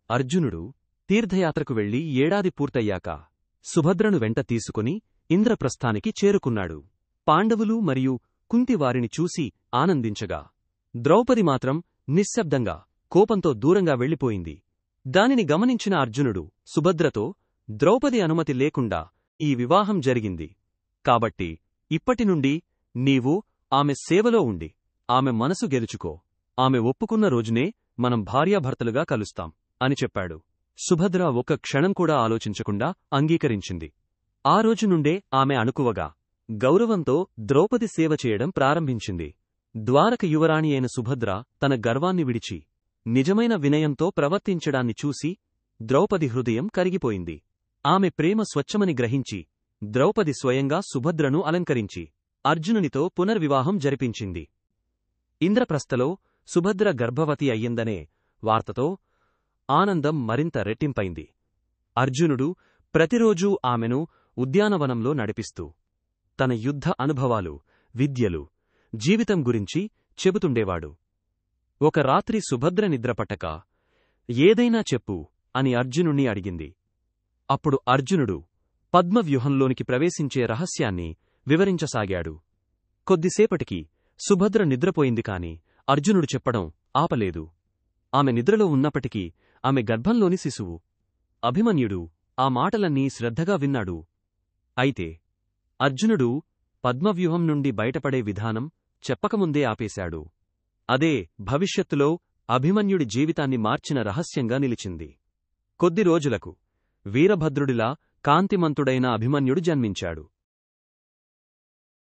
అర్జునుడు తీర్థయాత్రకు వెళ్లి ఏడాది పూర్తయ్యాక సుభద్రను వెంట తీసుకుని ఇంద్రప్రస్థానికి చేరుకున్నాడు. పాండవులు మరియు కుంతి వారిని చూసి ఆనందించగా ద్రౌపది మాత్రం నిశ్శబ్దంగా కోపంతో దూరంగా వెళ్ళిపోయింది. దానిని గమనించిన అర్జునుడు సుభద్రతో, ద్రౌపది అనుమతి లేకుండా ఈ వివాహం జరిగింది. కాబట్టి ఇప్పటినుండి నీవు ఆమె సేవలో ఉండి ఆమె మనసు గెలుచుకో. ఆమె ఒప్పుకున్న రోజునే మనం భార్యాభర్తలుగా కలుస్తాం అని చెప్పాడు. సుభద్ర ఒక్క క్షణం కూడా ఆలోచించకుండా అంగీకరించింది. ఆ రోజు నుండే ఆమె అణకువగా, గౌరవంతో ద్రౌపది సేవ చేయడం ప్రారంభించింది. ద్వారక యువరాణి అయిన సుభద్ర తన గర్వాన్ని విడిచి నిజమైన వినయంతో ప్రవర్తించడాన్ని చూసి ద్రౌపది హృదయం కరిగిపోయింది. ఆమె ప్రేమ స్వచ్ఛమని గ్రహించి ద్రౌపది స్వయంగా సుభద్రను అలంకరించి అర్జునునితో పునర్వివాహం జరిపించింది. ఇంద్రప్రస్థలో సుభద్ర గర్భవతి అయ్యిందనే వార్తతో ఆనందం మరింత రెట్టింపైంది. అర్జునుడు ప్రతిరోజూ ఆమెను ఉద్యానవనంలో నడిపిస్తూ తన యుద్ధ అనుభవాలు, విద్యలు, జీవితం గురించి చెబుతుండేవాడు. ఒక రాత్రి సుభద్ర నిద్రపట్టక, ఏదైనా చెప్పు అని అర్జునుణ్ణి అడిగింది. అప్పుడు అర్జునుడు పద్మవ్యూహంలోనికి ప్రవేశించే రహస్యాన్ని వివరించసాగాడు. కొద్దిసేపటికి సుభద్ర నిద్రపోయింది కాని అర్జునుడు చెప్పడం ఆపలేదు. ఆమె నిద్రలో ఉన్నప్పటికీ ఆమె గర్భంలోని శిశువు అభిమన్యుడు ఆ మాటలన్నీ శ్రద్ధగా విన్నాడు. అయితే అర్జునుడు పద్మవ్యూహం నుండి బయటపడే విధానం చెప్పకముందే ఆపేశాడు. అదే భవిష్యత్తులో అభిమన్యుడి జీవితాన్ని మార్చిన రహస్యంగా నిలిచింది. కొద్ది రోజులకు వీరభద్రుడిలా కాంతిమంతుడైన అభిమన్యుడు జన్మించాడు.